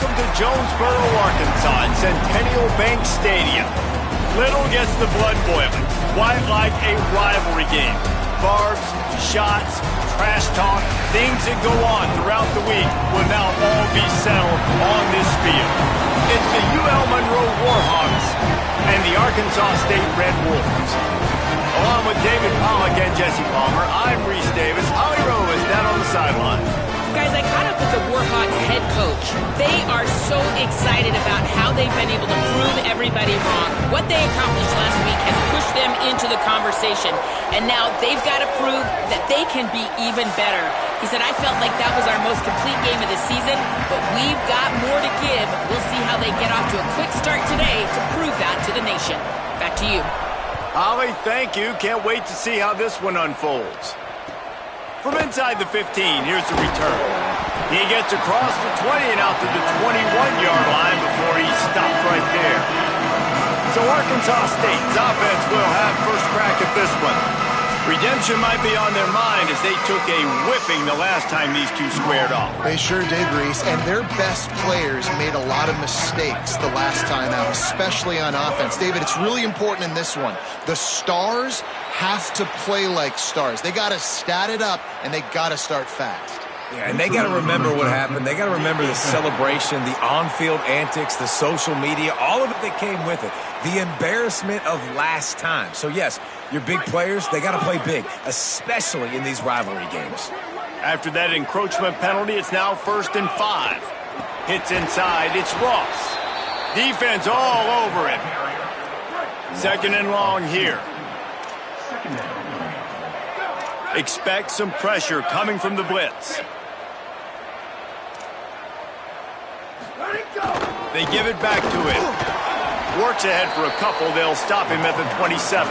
Welcome to Jonesboro, Arkansas at Centennial Bank Stadium. Little gets the blood boiling, quite like a rivalry game. Barbs, shots, trash talk, things that go on throughout the week will now all be settled on this field. It's the UL Monroe Warhawks and the Arkansas State Red Wolves. Along with David Pollack and Jesse Palmer, I'm Reese Davis. Holly Rowe is down on the sideline. Guys, I caught up with the Warhawks head coach. They are so excited about how they've been able to prove everybody wrong. What they accomplished last week has pushed them into the conversation. And now they've got to prove that they can be even better. He said, I felt like that was our most complete game of the season, but we've got more to give. We'll see how they get off to a quick start today to prove that to the nation. Back to you. Holly, thank you. Can't wait to see how this one unfolds. From inside the 15, here's the return. He gets across the 20 and out to the 21-yard line before he stops right there. So Arkansas State's offense will have first crack at this one. Redemption might be on their mind as they took a whipping the last time these two squared off. They sure did, Reese, and their best players made a lot of mistakes the last time out, especially on offense. David, it's really important in this one. The stars have to play like stars. They got to stat it up, and they got to start fast. Yeah, and they got to remember what happened. They got to remember the celebration, the on-field antics, the social media, all of it that came with it. The embarrassment of last time. So, yes, your big players, they got to play big, especially in these rivalry games. After that encroachment penalty, it's now 1st and 5. Hits inside, it's Ross. Defense all over him. 2nd and long here. Expect some pressure coming from the blitz. They give it back to him. Works ahead for a couple. They'll stop him at the 27.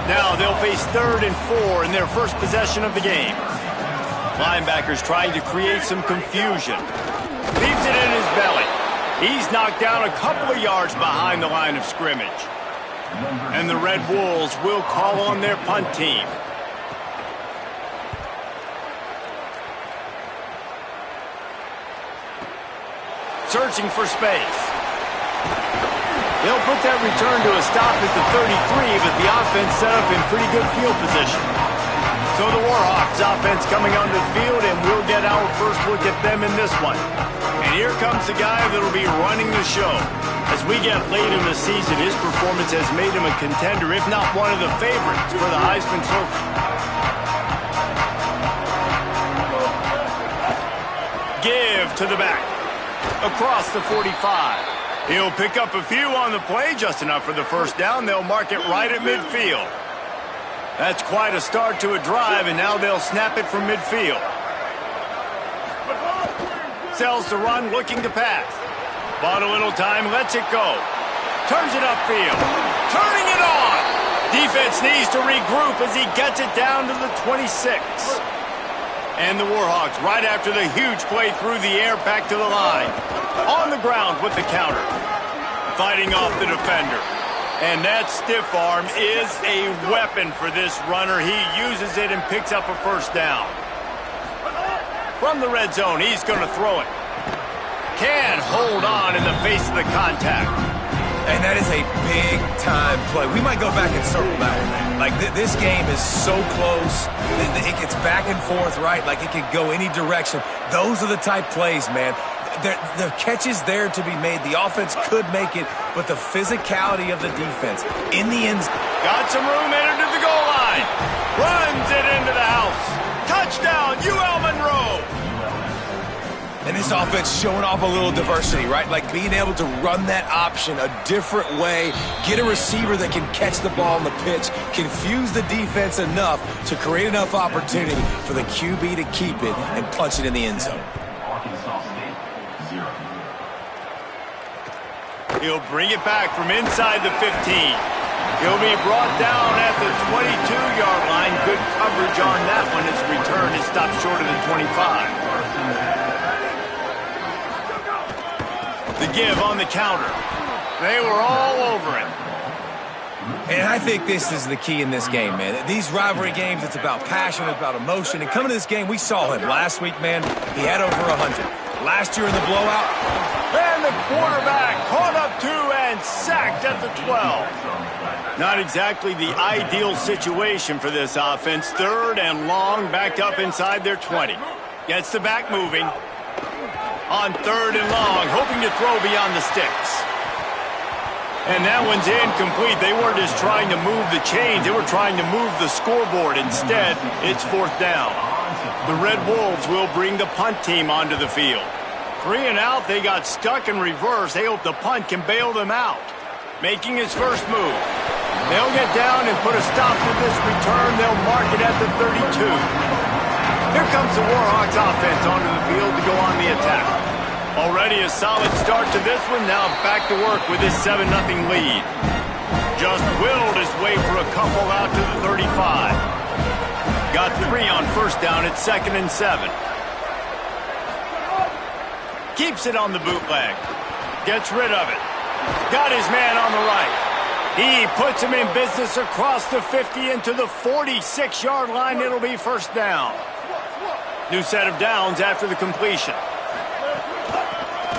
Now they'll face 3rd and 4 in their first possession of the game. Linebackers trying to create some confusion. Leaves it in his belly. He's knocked down a couple of yards behind the line of scrimmage. And the Red Wolves will call on their punt team. Searching for space. They'll put that return to a stop at the 33, but the offense set up in pretty good field position. So the Warhawks offense coming onto the field, and we'll get our first look at them in this one. And here comes the guy that'll be running the show. As we get late in the season, his performance has made him a contender, if not one of the favorites for the Heisman Trophy. Give to the back. Across the 45. He'll pick up a few on the play, just enough for the first down. They'll mark it right at midfield. That's quite a start to a drive, and now they'll snap it from midfield. Sells to run, looking to pass. Bought a little time, lets it go. Turns it upfield. Turning it on! Defense needs to regroup as he gets it down to the 26. And the Warhawks, right after the huge play through the air, back to the line. On the ground with the counter. Fighting off the defender. And that stiff arm is a weapon for this runner. He uses it and picks up a first down. From the red zone, he's going to throw it. Can hold on in the face of the contact. And that is a big-time play. We might go back and circle that one, man. Like, this game is so close. It gets back and forth, right? Like, it could go any direction. Those are the type plays, man. The catch is there to be made. The offense could make it, but the physicality of the defense in the end. Got some room, entered to the goal line. Runs it into the house. Touchdown, UL Monroe. And this offense showing off a little diversity, right? Like being able to run that option a different way, get a receiver that can catch the ball on the pitch, confuse the defense enough to create enough opportunity for the QB to keep it and punch it in the end zone. He'll bring it back from inside the 15. He'll be brought down at the 22-yard line. Good coverage on that one. His return is stopped short of the 25. The give on the counter. They were all over it. And I think this is the key in this game, man. These rivalry games, it's about passion, it's about emotion. And coming to this game, we saw him last week, man. He had over 100. Last year in the blowout. And the quarterback caught up to and sacked at the 12. Not exactly the ideal situation for this offense. 3rd and long, backed up inside their 20. Gets the back moving. On 3rd and long, hoping to throw beyond the sticks. And that one's incomplete. They weren't just trying to move the chains. They were trying to move the scoreboard. Instead, it's 4th down. The Red Wolves will bring the punt team onto the field. 3 and out. They got stuck in reverse. They hope the punt can bail them out. Making his first move. They'll get down and put a stop to this return. They'll mark it at the 32. Here comes the Warhawks offense onto the field to go on the attack. Already a solid start to this one. Now back to work with this 7-0 lead. Just willed his way for a couple out to the 35. Got 3 on 1st down at 2nd and 7. Keeps it on the bootleg. Gets rid of it. Got his man on the right. He puts him in business across the 50 into the 46-yard line. It'll be 1st down. New set of downs after the completion.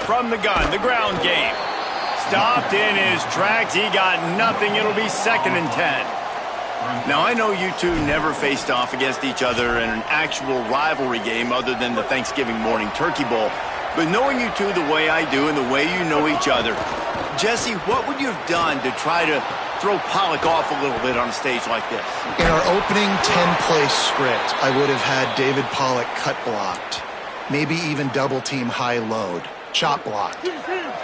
From the gun, the ground game. Stopped in his tracks. He got nothing. It'll be 2nd and 10. Now, I know you two never faced off against each other in an actual rivalry game other than the Thanksgiving morning Turkey Bowl. But knowing you two the way I do and the way you know each other, Jesse, what would you have done to try to throw Pollock off a little bit on a stage like this? In our opening 10-play script, I would have had David Pollock cut blocked. Maybe even double-team high load. Chop blocked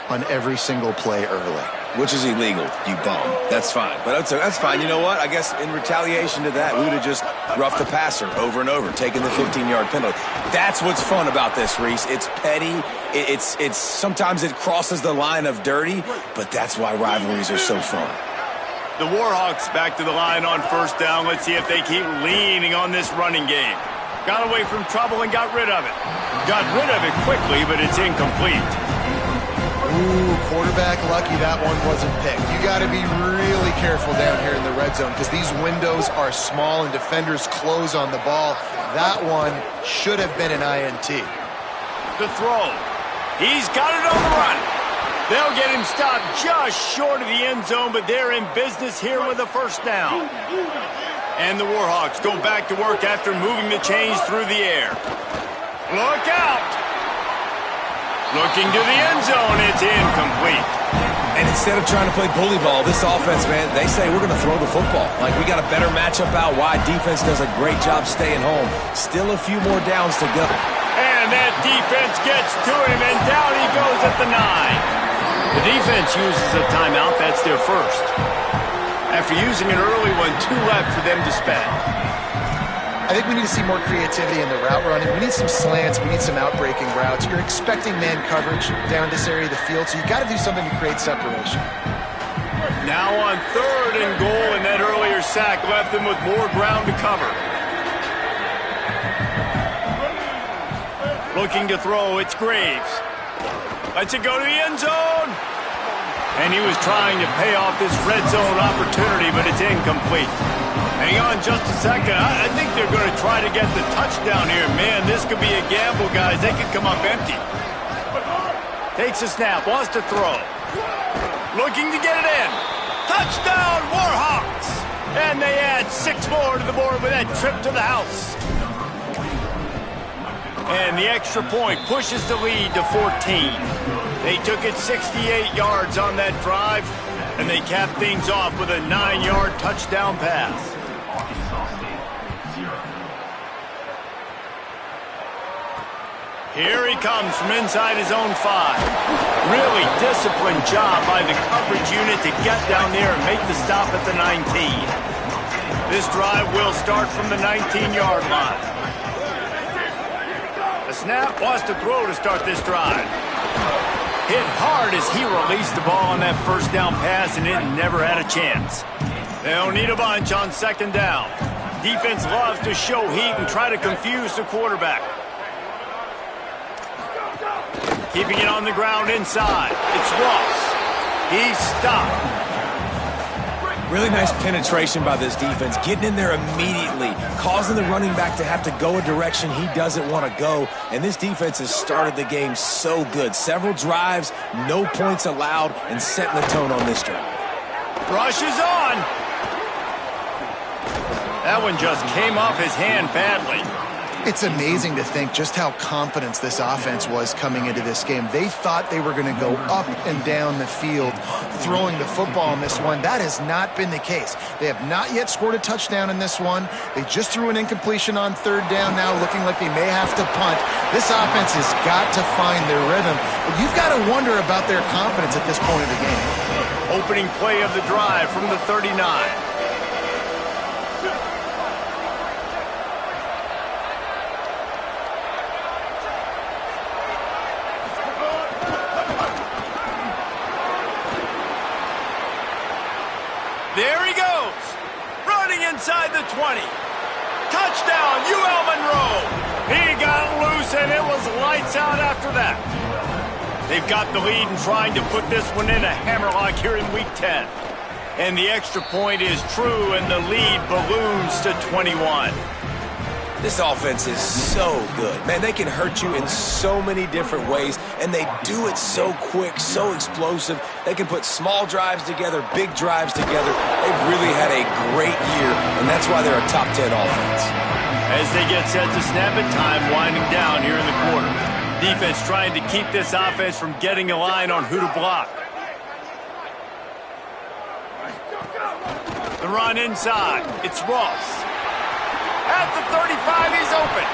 on every single play early. Which is illegal, you bum. That's fine. But that's fine. You know what? I guess in retaliation to that, we would have just roughed the passer over and over, taking the 15-yard penalty. That's what's fun about this, Reese. It's petty. It's sometimes it crosses the line of dirty, but that's why rivalries are so fun. The Warhawks back to the line on 1st down. Let's see if they keep leaning on this running game. Got away from trouble and got rid of it. Got rid of it quickly, but it's incomplete. Ooh, quarterback lucky that one wasn't picked. You got to be really careful down here in the red zone because these windows are small and defenders close on the ball. That one should have been an INT. The throw. He's got it on the run. They'll get him stopped just short of the end zone, but they're in business here with a 1st down. And the Warhawks go back to work after moving the chains through the air. Look out! Looking to the end zone, it's incomplete. And instead of trying to play bully ball, this offense, man, they say we're going to throw the football. Like, we got a better matchup out wide. Defense does a great job staying home. Still a few more downs to go. And that defense gets to him, and down he goes at the 9. The defense uses a timeout. That's their first. After using an early one, 2 left for them to spend. I think we need to see more creativity in the route running. We need some slants. We need some outbreaking routes. You're expecting man coverage down this area of the field, so you got to do something to create separation. Now on 3rd and goal, and that earlier sack left them with more ground to cover. Looking to throw, it's Graves. Lets it go to the end zone. And he was trying to pay off this red zone opportunity, but it's incomplete. Hang on just a second. I think they're going to try to get the touchdown here. Man, this could be a gamble, guys. They could come up empty. Takes a snap, wants to throw. Looking to get it in. Touchdown, Warhawks! And they add 6 more to the board with that trip to the house. And the extra point pushes the lead to 14. They took it 68 yards on that drive, and they capped things off with a 9-yard touchdown pass. Here he comes from inside his own 5. Really disciplined job by the coverage unit to get down there and make the stop at the 19. This drive will start from the 19-yard line. The snap wants to throw to start this drive. Hit hard as he released the ball on that 1st down pass, and it never had a chance. They'll need a bunch on 2nd down. Defense loves to show heat and try to confuse the quarterback. Keeping it on the ground inside. It's Ross. He's stopped. Really nice penetration by this defense, getting in there immediately, causing the running back to have to go a direction he doesn't want to go. And this defense has started the game so good. Several drives, no points allowed, and setting the tone on this drive. Rush is on. That one just came off his hand badly. It's amazing to think just how confident this offense was coming into this game. They thought they were going to go up and down the field throwing the football in this one. That has not been the case. They have not yet scored a touchdown in this one. They just threw an incompletion on third down now, looking like they may have to punt. This offense has got to find their rhythm. But you've got to wonder about their confidence at this point of the game. Opening play of the drive from the 39. There he goes, running inside the 20. Touchdown, UL Monroe. He got loose, and it was lights out after that. They've got the lead and trying to put this one in a hammerlock here in Week 10. And the extra point is true, and the lead balloons to 21. This offense is so good. Man, they can hurt you in so many different ways, and they do it so quick, so explosive. They can put small drives together, big drives together. They've really had a great year, and that's why they're a top 10 offense. As they get set to snap it, time winding down here in the quarter. Defense trying to keep this offense from getting a line on who to block. The run inside. It's Ross. At the 35, he's open.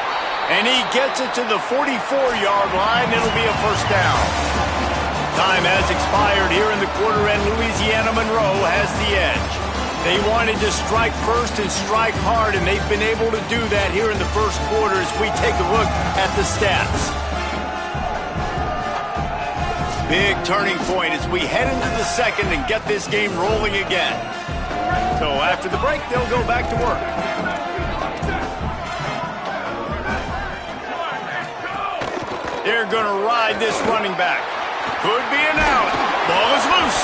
And he gets it to the 44-yard line. It'll be a first down. Time has expired here in the quarter, and Louisiana Monroe has the edge. They wanted to strike first and strike hard, and they've been able to do that here in the first quarter as we take a look at the stats. Big turning point as we head into the second and get this game rolling again. So after the break, they'll go back to work. They're going to ride this running back. Could be an out. Ball is loose.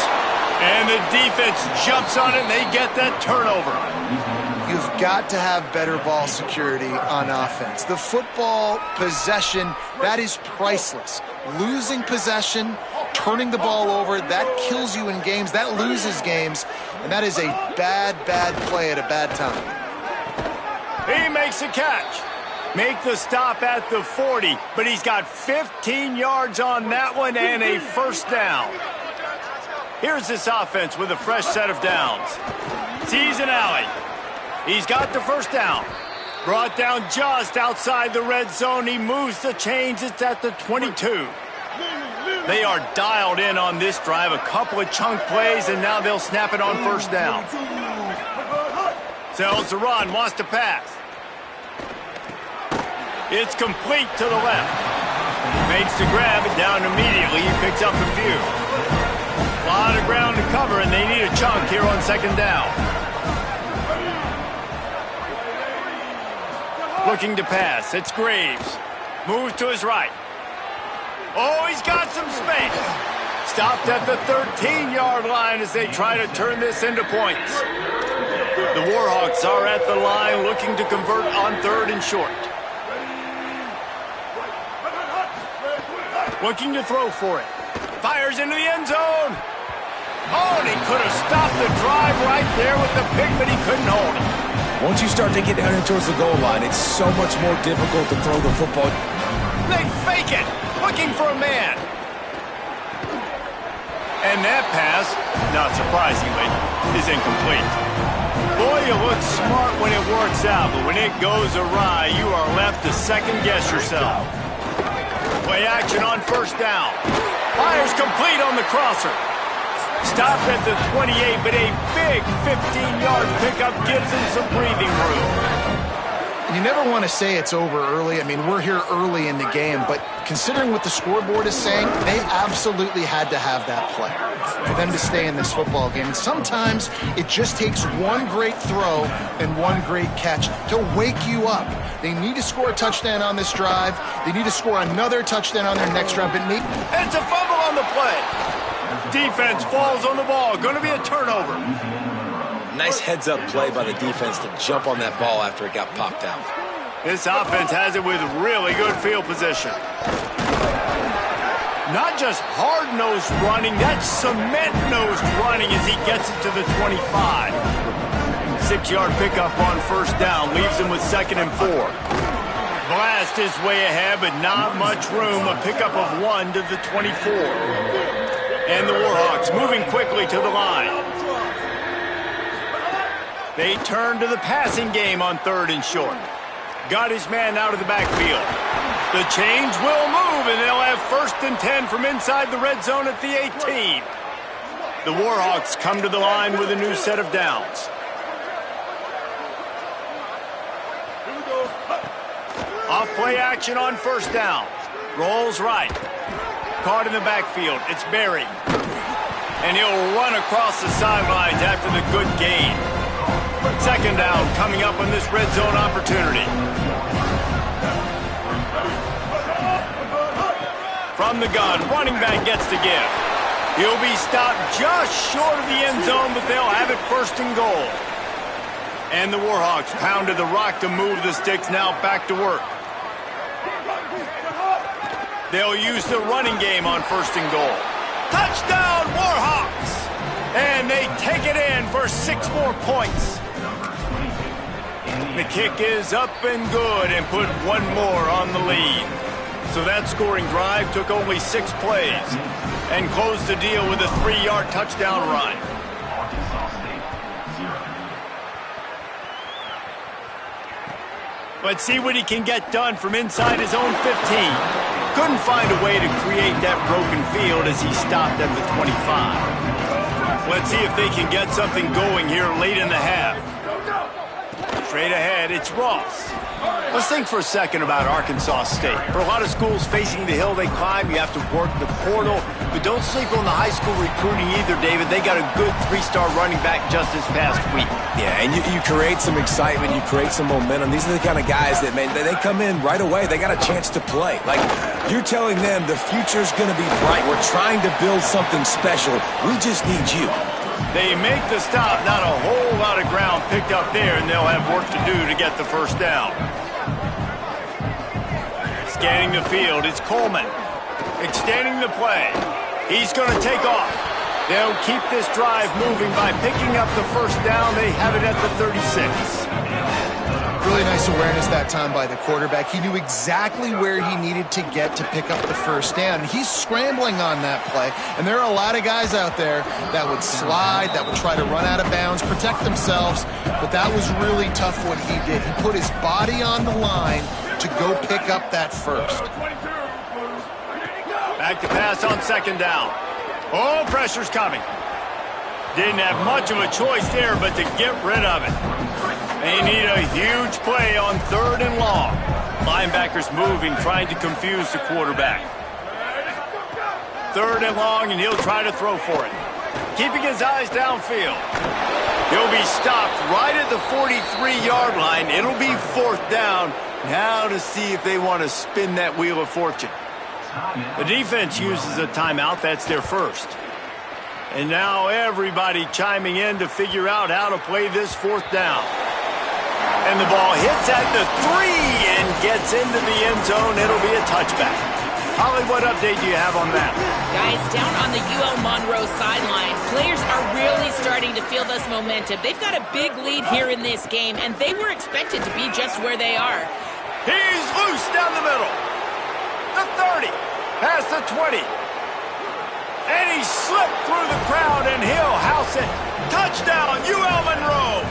And the defense jumps on it, and they get that turnover. You've got to have better ball security on offense. The football possession, that is priceless. Losing possession, turning the ball over, that kills you in games. That loses games. And that is a bad, bad play at a bad time. He makes a catch. Make the stop at the 40, but he's got 15 yards on that one and a first down. Here's this offense with a fresh set of downs. Sees an alley. He's got the first down. Brought down just outside the red zone. He moves the chains. It's at the 22. They are dialed in on this drive. A couple of chunk plays, and now they'll snap it on first down. Sells the run, wants to pass. It's complete to the left. Makes the grab, and down immediately. He picks up a few. A lot of ground to cover, and they need a chunk here on second down. Looking to pass. It's Graves. Moves to his right. Oh, he's got some space. Stopped at the 13-yard line as they try to turn this into points. The Warhawks are at the line looking to convert on third and short. Looking to throw for it. Fires into the end zone. Oh, and he could have stopped the drive right there with the pick, but he couldn't hold it. Once you start to get down towards the goal line, it's so much more difficult to throw the football. They fake it, looking for a man. And that pass, not surprisingly, is incomplete. Boy, you look smart when it works out, but when it goes awry, you are left to second-guess yourself. Play action on first down. Fires complete on the crosser. Stopped at the 28, but a big 15-yard pickup gives him some breathing room. You never want to say it's over early. I mean, we're here early in the game, but considering what the scoreboard is saying, they absolutely had to have that play for them to stay in this football game. And sometimes it just takes one great throw and one great catch to wake you up. They need to score a touchdown on this drive. They need to score another touchdown on their next drive. But maybe it's a fumble on the play. Defense falls on the ball. Going to be a turnover. Nice heads-up play by the defense to jump on that ball after it got popped out. This offense has it with really good field position. Not just hard-nosed running, that's cement-nosed running as he gets it to the 25. 6-yard pickup on first down leaves him with 2nd and 4. Blast is way ahead, but not much room. A pickup of 1 to the 24. And the Warhawks moving quickly to the line. They turn to the passing game on 3rd and short. Got his man out of the backfield. The change will move, and they'll have 1st and 10 from inside the red zone at the 18. The Warhawks come to the line with a new set of downs. Off play action on 1st down. Rolls right. Caught in the backfield. It's Berry. And he'll run across the sidelines after the good gain. 2nd down coming up on this red zone opportunity. From the gun, running back gets to give. He'll be stopped just short of the end zone, but they'll have it 1st and goal. And the Warhawks pounded the rock to move the sticks, now back to work. They'll use the running game on 1st and goal. Touchdown, Warhawks! And they take it in for 6 more points. The kick is up and good and put 1 more on the lead. So that scoring drive took only 6 plays and closed the deal with a 3-yard touchdown run. Let's see what he can get done from inside his own 15. Couldn't find a way to create that broken field as he stopped at the 25. Let's see if they can get something going here late in the half. Straight ahead, it's Ross. Let's think for a second about Arkansas State. For a lot of schools facing the hill they climb, you have to work the portal. But don't sleep on the high school recruiting either, David. They got a good 3-star running back just this past week. Yeah, and you create some excitement, you create some momentum. These are the kind of guys that, man, they come in right away. They got a chance to play. Like, you're telling them the future's going to be bright. We're trying to build something special. We just need you. They make the stop, not a whole lot of ground picked up there, and they'll have work to do to get the 1st down. Scanning the field, it's Coleman. Extending the play. He's going to take off. They'll keep this drive moving by picking up the 1st down. They have it at the 36. Really nice awareness that time by the quarterback. He knew exactly where he needed to get to pick up the 1st down. He's scrambling on that play, and there are a lot of guys out there that would slide, that would try to run out of bounds, protect themselves, but that was really tough what he did. He put his body on the line to go pick up that 1st. Back to pass on 2nd down. Oh, pressure's coming. Didn't have much of a choice there but to get rid of it. They need a huge play on 3rd and long. Linebackers moving, trying to confuse the quarterback. 3rd and long, and he'll try to throw for it. Keeping his eyes downfield. He'll be stopped right at the 43-yard line. It'll be 4th down. Now to see if they want to spin that wheel of fortune. The defense uses a timeout. That's their 1st. And now everybody chiming in to figure out how to play this 4th down. And the ball hits at the 3 and gets into the end zone. It'll be a touchback. Holly, what update do you have on that? Guys, down on the UL Monroe sideline, players are really starting to feel this momentum. They've got a big lead here in this game, and they were expected to be just where they are. He's loose down the middle. The 30, past the 20. And he slipped through the crowd, and he'll house it. Touchdown, UL Monroe.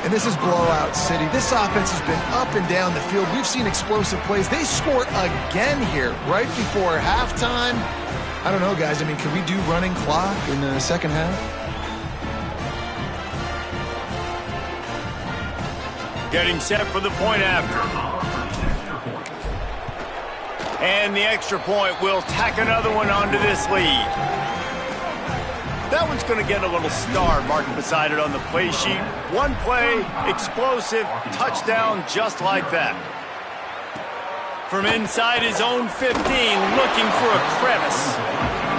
And this is blowout city. This offense has been up and down the field. We've seen explosive plays. They score again here right before halftime. I don't know, guys. I mean, can we do running clock in the 2nd half? Getting set for the point after. And the extra point will tack another one onto this lead. That one's going to get a little star marked beside it on the play sheet. One play, explosive, touchdown just like that. From inside his own 15, looking for a crevice.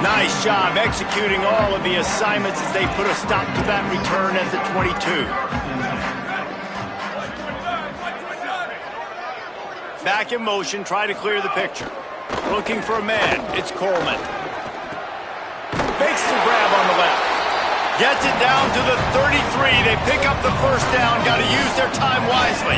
Nice job executing all of the assignments as they put a stop to that return at the 22. Back in motion, try to clear the picture. Looking for a man, it's Coleman. Makes the grab on the left. Gets it down to the 33. They pick up the first down. Got to use their time wisely.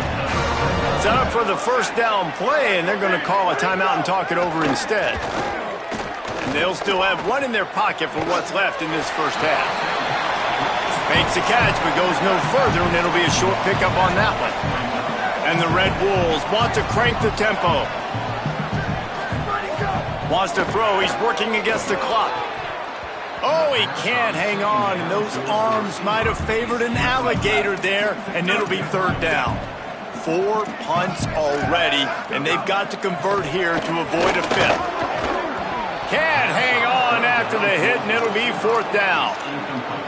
Set up for the first down play, and they're going to call a timeout and talk it over instead. And they'll still have one in their pocket for what's left in this first half. Makes a catch, but goes no further, and it'll be a short pickup on that one. And the Red Wolves want to crank the tempo. Wants to throw. He's working against the clock. Oh, he can't hang on, and those arms might have favored an alligator there, and it'll be third down. 4 punts already, and they've got to convert here to avoid a fifth. Can't hang on after the hit, and it'll be fourth down.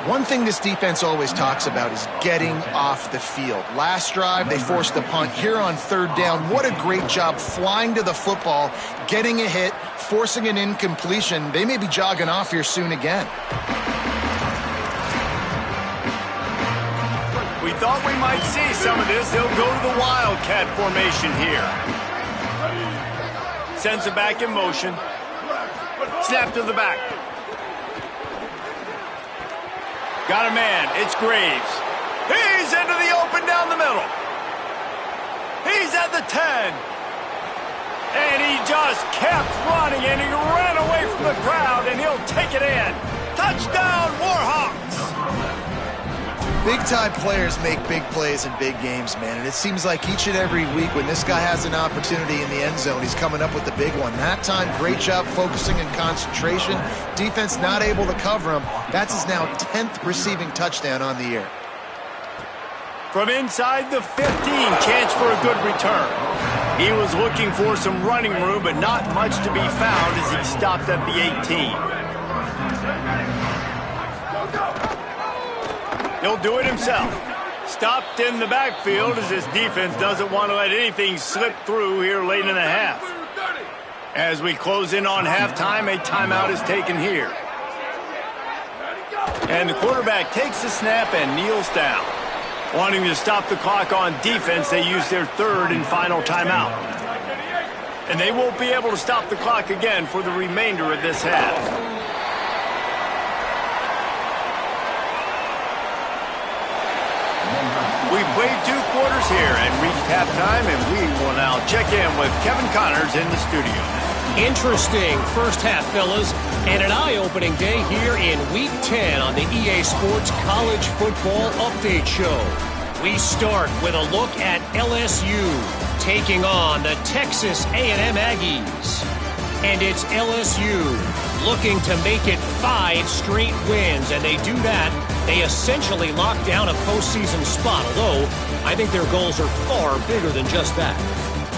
One thing this defense always talks about is getting off the field. Last drive, they forced the punt. Here on third down, what a great job flying to the football, getting a hit, forcing an incompletion. They may be jogging off here soon again. We thought we might see some of this. They'll go to the Wildcat formation here. Sends it back in motion. Snap to the back. Got a man. It's Graves. He's into the open down the middle. He's at the 10. And he just kept running, and he ran away from the crowd, and he'll take it in. Touchdown, Warhawks! Big-time players make big plays in big games, man. And it seems like each and every week when this guy has an opportunity in the end zone, he's coming up with the big one. That time, great job focusing and concentration. Defense not able to cover him. That's his now 10th receiving touchdown on the year. From inside the 15, chance for a good return. He was looking for some running room, but not much to be found as he stopped at the 18. He'll do it himself. Stopped in the backfield as his defense doesn't want to let anything slip through here late in the half. As we close in on halftime, a timeout is taken here. And the quarterback takes the snap and kneels down. Wanting to stop the clock on defense, they use their third and final timeout. And they won't be able to stop the clock again for the remainder of this half. We've played 2 quarters here and reached halftime, and we will now check in with Kevin Connors in the studio. Interesting first half, fellas, and an eye-opening day here in Week 10 on the EA Sports College Football Update Show. We start with a look at LSU taking on the Texas A&M Aggies. And it's LSU looking to make it 5 straight wins, and they do that. They essentially lock down a postseason spot, although I think their goals are far bigger than just that.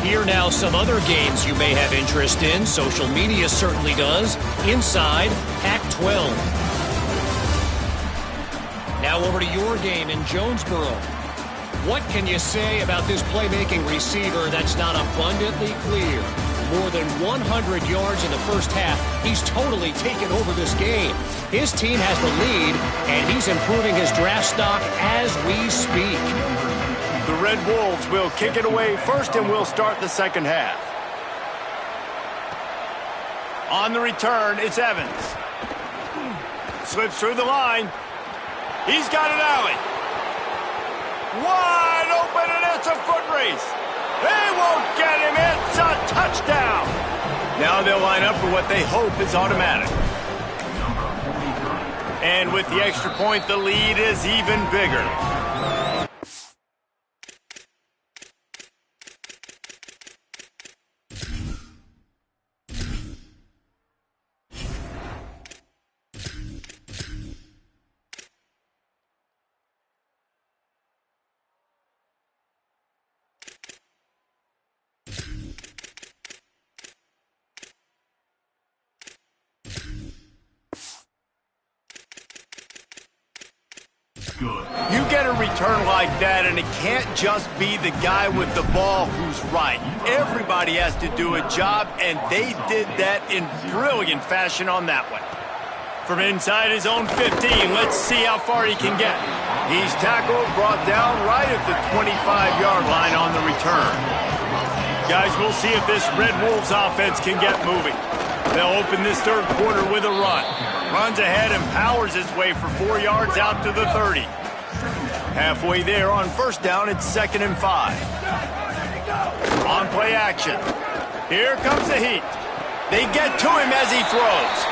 Here now some other games you may have interest in. Social media certainly does. Inside Pac-12. Now over to your game in Jonesboro. What can you say about this playmaking receiver that's not abundantly clear? More than 100 yards in the first half. He's totally taken over this game. His team has the lead, and he's improving his draft stock as we speak. The Red Wolves will kick it away first, and we'll start the second half. On the return, it's Evans. Slips through the line. He's got an alley. Wide open, and it's a foot race. They won't get him. It's a touchdown. Now they'll line up for what they hope is automatic. And with the extra point, the lead is even bigger. You get a return like that, and it can't just be the guy with the ball who's right. Everybody has to do a job, and they did that in brilliant fashion on that one. From inside his own 15, let's see how far he can get. He's tackled, brought down right at the 25-yard line on the return. Guys, we'll see if this Red Wolves offense can get moving. They'll open this third quarter with a run. Runs ahead and powers his way for 4 yards out to the 30. Halfway there on first down, it's 2nd and 5. On play action. Here comes the heat. They get to him as he throws.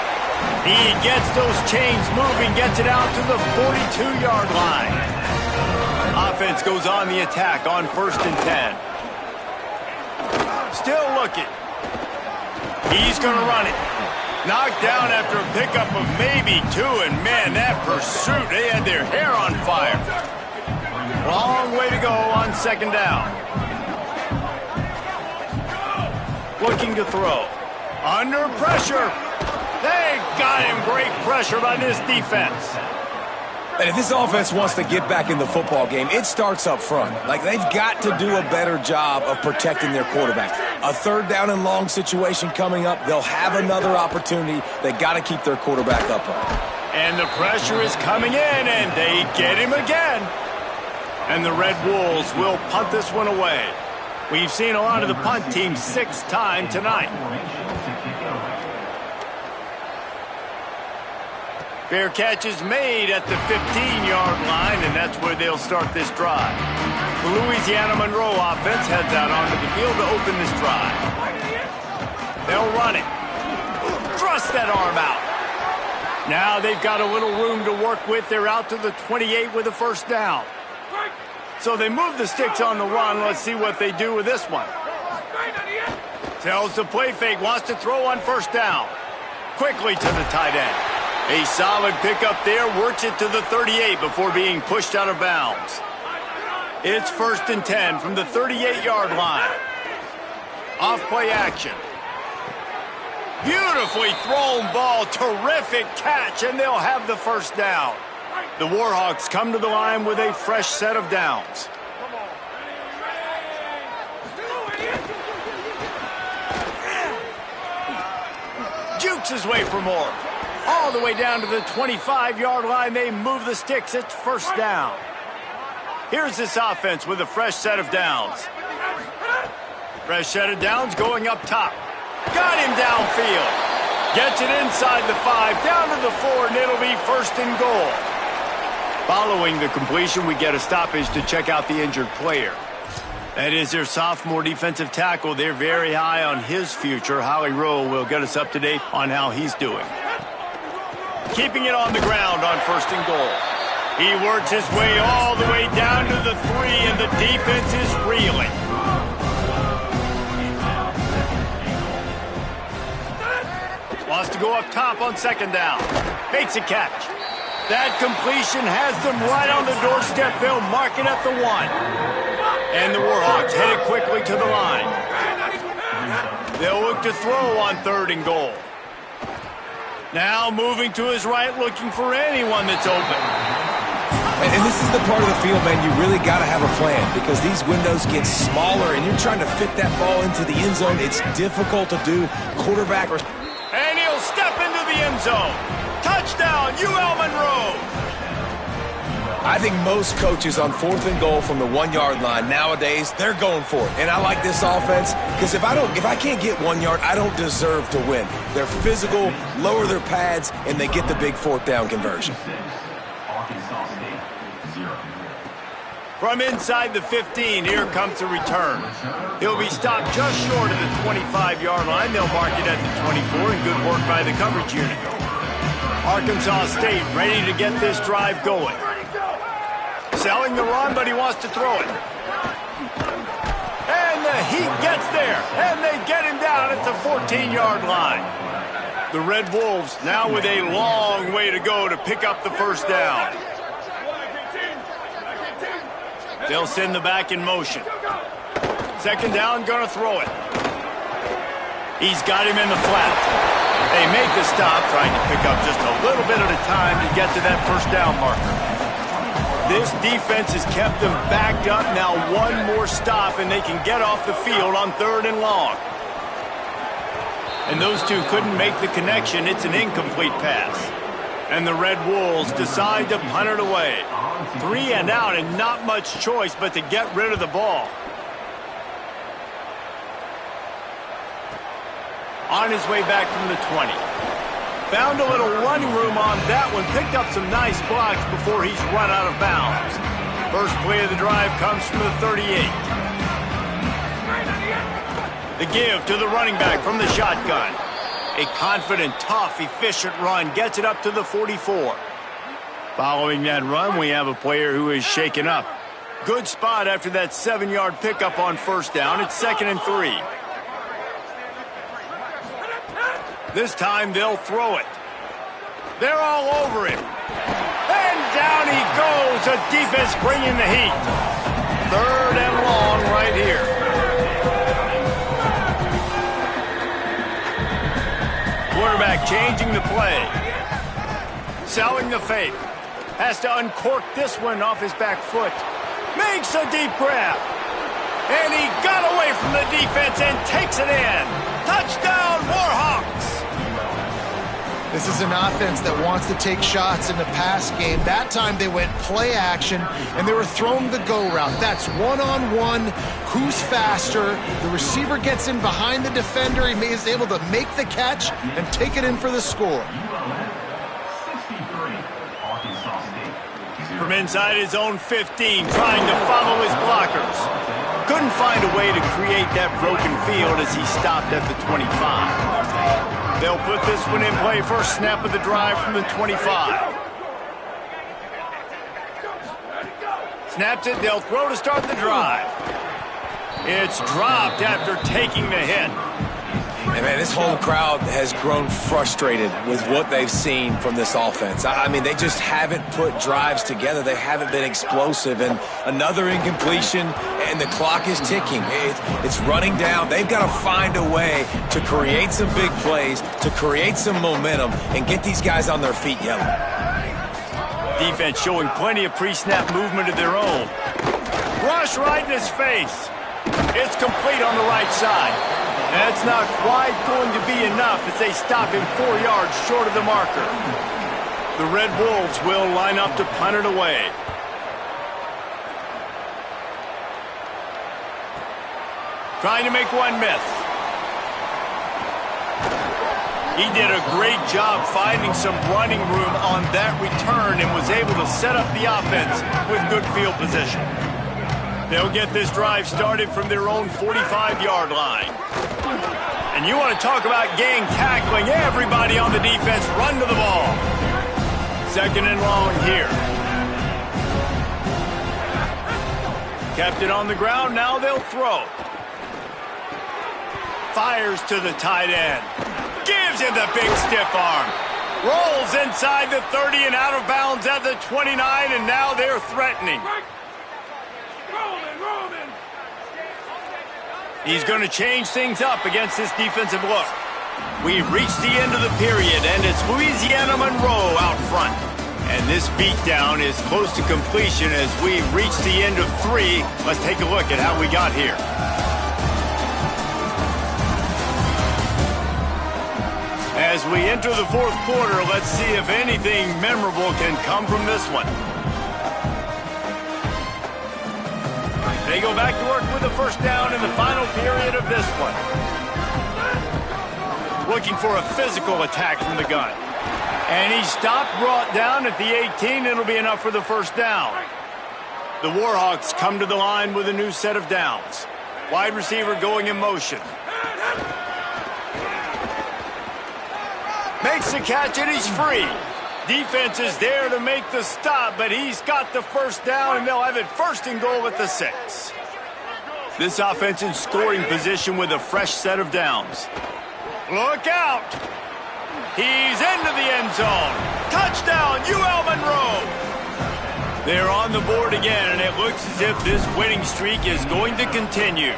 He gets those chains moving, gets it out to the 42-yard line. Offense goes on the attack on 1st and 10. Still looking. He's going to run it. Knocked down after a pickup of maybe 2, and man, that pursuit, they had their hair on fire. Long way to go on 2nd down. Looking to throw. Under pressure. They got him. Great pressure by this defense. And if this offense wants to get back in the football game, it starts up front. Like, they've got to do a better job of protecting their quarterback. A 3rd down and long situation coming up, they'll have another opportunity. They got to keep their quarterback upright. And the pressure is coming in, and they get him again. And the Red Wolves will punt this one away. We've seen a lot of the punt team 6 times tonight. Fair catch is made at the 15-yard line, and that's where they'll start this drive. The Louisiana Monroe offense heads out onto the field to open this drive. They'll run it. Thrust that arm out. Now they've got a little room to work with. They're out to the 28 with a 1st down. So they move the sticks on the run. Let's see what they do with this one. Tells the play fake, wants to throw on 1st down. Quickly to the tight end. A solid pickup there, works it to the 38 before being pushed out of bounds. It's 1st and 10 from the 38-yard line. Off play action. Beautifully thrown ball, terrific catch, and they'll have the 1st down. The Warhawks come to the line with a fresh set of downs. Jukes his way for more. All the way down to the 25-yard line, they move the sticks. It's 1st down. Here's this offense with a fresh set of downs. Fresh set of downs going up top. Got him downfield. Gets it inside the 5, down to the 4, and it'll be 1st and goal. Following the completion, we get a stoppage to check out the injured player. That is their sophomore defensive tackle. They're very high on his future. Howie Rowe will get us up to date on how he's doing. Keeping it on the ground on 1st and goal. He works his way all the way down to the 3, and the defense is reeling. Wants to go up top on 2nd down. Makes a catch. That completion has them right on the doorstep. They'll mark it at the 1. And the Warhawks headed quickly to the line. They'll look to throw on 3rd and goal. Now moving to his right, looking for anyone that's open. And this is the part of the field, man, you really got to have a plan because these windows get smaller and you're trying to fit that ball into the end zone. It's difficult to do. Quarterback. And he'll step into the end zone. Touchdown, UL Monroe. I think most coaches on 4th and goal from the 1-yard line nowadays, they're going for it. And I like this offense because if I can't get 1 yard, I don't deserve to win. They're physical, lower their pads, and they get the big 4th down conversion. From inside the 15, here comes the return. He'll be stopped just short of the 25-yard line. They'll mark it at the 24, and good work by the coverage unit. Arkansas State ready to get this drive going. Selling the run, but he wants to throw it. And the heat gets there, and they get him down at the 14-yard line. The Red Wolves now with a long way to go to pick up the 1st down. They'll send the back in motion. 2nd down, gonna throw it. He's got him in the flat. They make the stop, trying to pick up just a little bit at a time to get to that 1st down marker. This defense has kept them backed up. Now 1 more stop, and they can get off the field on 3rd and long. And those two couldn't make the connection. It's an incomplete pass. And the Red Wolves decide to punt it away. 3 and out and not much choice but to get rid of the ball. On his way back from the 20. Found a little running room on that one. Picked up some nice blocks before he's run out of bounds. First play of the drive comes from the 38. The give to the running back from the shotgun. A confident, tough, efficient run gets it up to the 44. Following that run, we have a player who is shaken up. Good spot after that 7-yard pickup on first down. It's 2nd and 3. This time they'll throw it. They're all over him. And down he goes. The defense bringing the heat. 3rd and long right here. Quarterback changing the play. Selling the fake. Has to uncork this one off his back foot. Makes a deep grab. And he got away from the defense and takes it in. Touchdown, Warhawks! This is an offense that wants to take shots in the pass game. That time they went play action, and they were throwing the go route. That's one-on-one. Who's faster? The receiver gets in behind the defender. He is able to make the catch and take it in for the score. From inside his own 15, trying to follow his blockers. Couldn't find a way to create that broken field as he stopped at the 25. They'll put this one in play. First snap of the drive from the 25. Snaps it, they'll throw to start the drive. It's dropped after taking the hit. And, man, this whole crowd has grown frustrated with what they've seen from this offense. I mean, they just haven't put drives together. They haven't been explosive. And another incompletion, and the clock is ticking. It's running down. They've got to find a way to create some big plays, to create some momentum, and get these guys on their feet yelling. Defense showing plenty of pre-snap movement of their own. Rush right in his face. It's complete on the right side. That's not quite going to be enough as they stop him 4 yards short of the marker. The Red Wolves will line up to punt it away. Trying to make one miss. He did a great job finding some running room on that return and was able to set up the offense with good field position. They'll get this drive started from their own 45-yard line. And you want to talk about gang tackling. Everybody on the defense run to the ball. 2nd and long here. Kept it on the ground. Now they'll throw. Fires to the tight end. Gives him the big stiff arm. Rolls inside the 30 and out of bounds at the 29, and now they're threatening. He's going to change things up against this defensive look. We've reached the end of the period, and it's Louisiana Monroe out front. And this beatdown is close to completion as we reach the end of 3. Let's take a look at how we got here. As we enter the 4th quarter, let's see if anything memorable can come from this one. They go back to work with the first down in the final period of this one. Looking for a physical attack from the gun. And he stopped, brought down at the 18. It'll be enough for the first down. The Warhawks come to the line with a new set of downs. Wide receiver going in motion. Makes the catch and he's free. Defense is there to make the stop, but he's got the first down, and they'll have it 1st and goal at the 6. This offense in scoring position with a fresh set of downs. Look out! He's into the end zone. Touchdown, UL Monroe! They're on the board again, and it looks as if this winning streak is going to continue.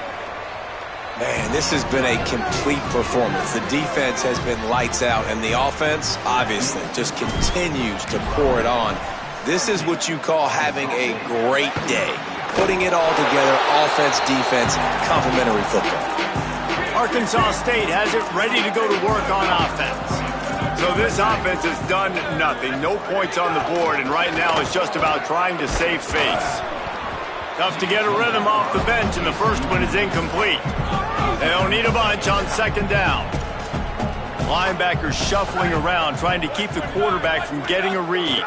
Man, this has been a complete performance. The defense has been lights out, and the offense, obviously, just continues to pour it on. This is what you call having a great day. Putting it all together, offense, defense, complementary football. Arkansas State has it ready to go to work on offense. So this offense has done nothing. No points on the board, and right now it's just about trying to save face. Tough to get a rhythm off the bench, and the first one is incomplete. They'll need a bunch on second down. Linebackers shuffling around, trying to keep the quarterback from getting a read.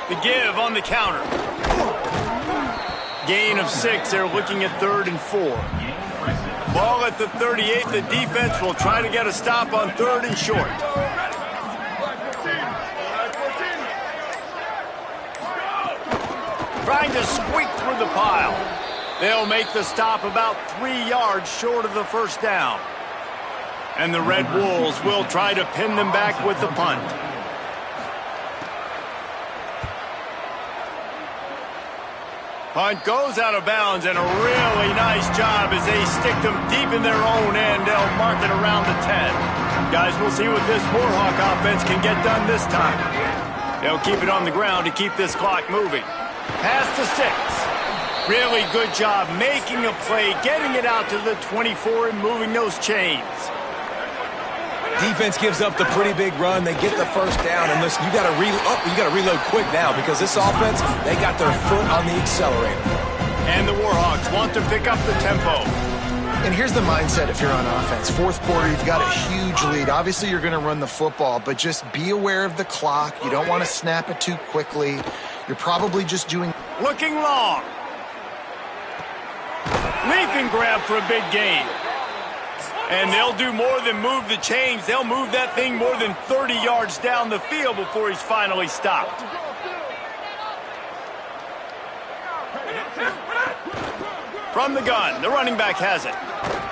The give on the counter. Gain of 6. They're looking at 3rd and 4. Ball at the 38. The defense will try to get a stop on 3rd and short. Trying to squeak through the pile. They'll make the stop about 3 yards short of the first down. And the Red Wolves will try to pin them back with the punt. Punt goes out of bounds, and a really nice job as they stick them deep in their own end. They'll mark it around the 10. Guys, we'll see what this Warhawk offense can get done this time. They'll keep it on the ground to keep this clock moving. Pass to 6. Really good job making a play, getting it out to the 24 and moving those chains. Defense gives up the pretty big run. They get the first down, and listen, you got to reload quick now because this offense, they got their foot on the accelerator. And the Warhawks want to pick up the tempo. And here's the mindset if you're on offense. Fourth quarter, you've got a huge lead. Obviously, you're going to run the football, but just be aware of the clock. You don't want to snap it too quickly. You're probably just doing... Looking long. Leap and grab for a big gain. And they'll do more than move the chains. They'll move that thing more than 30 yards down the field before he's finally stopped. From the gun, the running back has it.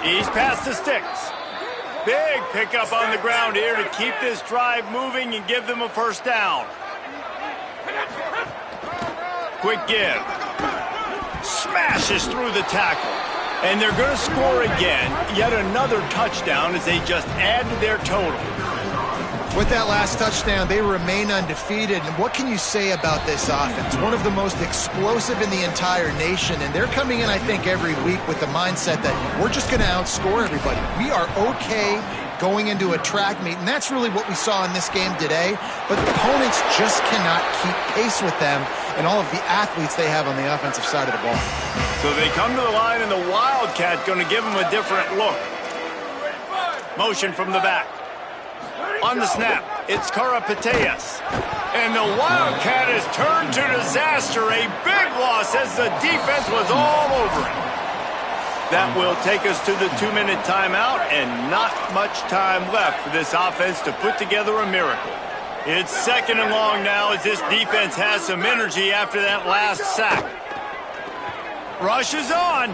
He's past the sticks. Big pickup on the ground here to keep this drive moving and give them a first down. Quick give. Smashes through the tackle. And they're going to score again. Yet another touchdown as they just add to their total. With that last touchdown, they remain undefeated. And what can you say about this offense? One of the most explosive in the entire nation. And they're coming in, I think, every week with the mindset that we're just going to outscore everybody. We are okay going into a track meet. And that's really what we saw in this game today. But the opponents just cannot keep pace with them and all of the athletes they have on the offensive side of the ball. So they come to the line, and the Wildcat going to give them a different look. Motion from the back. On the snap, it's Karapateas. And the Wildcat has turned to disaster. A big loss as the defense was all over it. That will take us to the 2-minute timeout, and not much time left for this offense to put together a miracle. It's 2nd and long now as this defense has some energy after that last sack. Rush is on.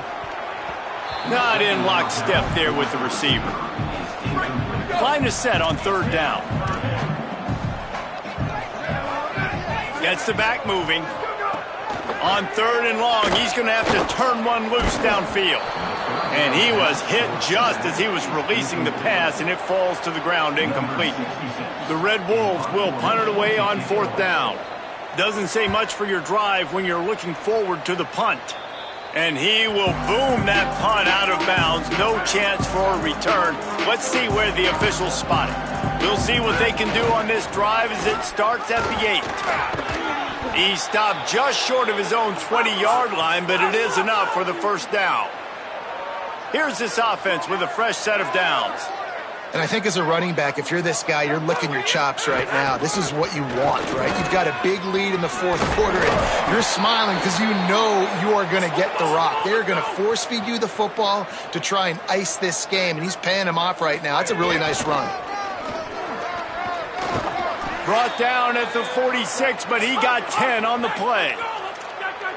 Not in lockstep there with the receiver. Line is set on 3rd down. Gets the back moving. On 3rd and long, he's going to have to turn one loose downfield. And he was hit just as he was releasing the pass, and it falls to the ground incomplete. The Red Wolves will punt it away on 4th down. Doesn't say much for your drive when you're looking forward to the punt. And he will boom that punt out of bounds. No chance for a return. Let's see where the officials spot it. We'll see what they can do on this drive as it starts at the 8. He stopped just short of his own 20-yard line, but it is enough for the first down. Here's this offense with a fresh set of downs. And I think as a running back, if you're this guy, you're licking your chops right now. This is what you want, right? You've got a big lead in the 4th quarter, and you're smiling because you know you are going to get the rock. They're going to force-feed you the football to try and ice this game, and he's paying him off right now. That's a really nice run. Brought down at the 46, but he got 10 on the play.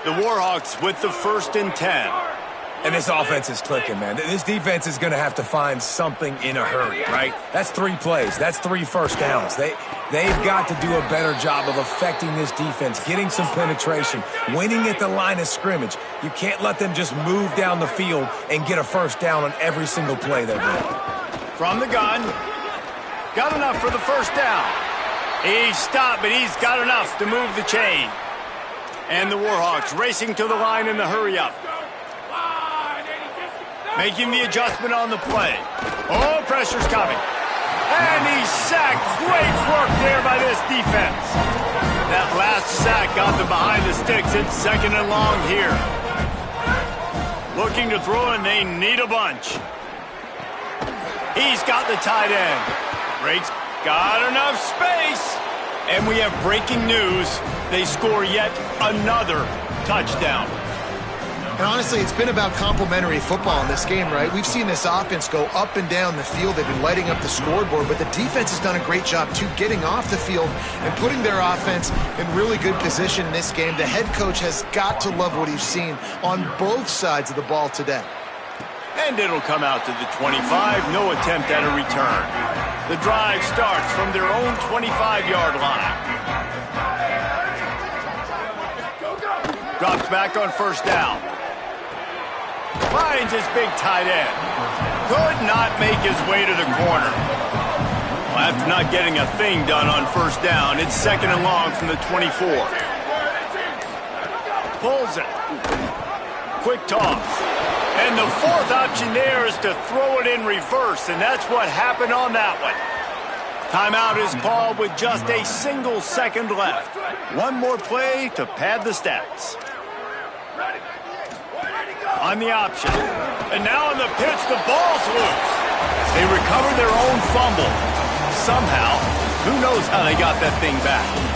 The Warhawks with the 1st and 10. And this offense is clicking, man. This defense is going to have to find something in a hurry, right? That's 3 plays. That's 3 first downs. They've got to do a better job of affecting this defense, getting some penetration, winning at the line of scrimmage. You can't let them just move down the field and get a first down on every single play they run. From the gun. Got enough for the first down. He stopped, but he's got enough to move the chain. And the Warhawks racing to the line in the hurry-up. Making the adjustment on the play. Oh, pressure's coming. And he's sacked. Great work there by this defense. That last sack got them behind the sticks. It's 2nd and long here. Looking to throw, and they need a bunch. He's got the tight end. Breaks. Got enough space. And we have breaking news. They score yet another touchdown. And honestly, it's been about complementary football in this game, right? We've seen this offense go up and down the field. They've been lighting up the scoreboard, but the defense has done a great job, too, getting off the field and putting their offense in really good position in this game. The head coach has got to love what he's seen on both sides of the ball today. And it'll come out to the 25. No attempt at a return. The drive starts from their own 25-yard line. Drops back on 1st down. Finds his big tight end. Could not make his way to the corner. Well, after not getting a thing done on 1st down, it's 2nd and long from the 24. Pulls it. Quick toss. And the 4th option there is to throw it in reverse, and that's what happened on that one. Timeout is called with just a single second left. One more play to pad the stats. On the option. And now on the pitch, the ball's loose. They recover their own fumble. Somehow, who knows how they got that thing back.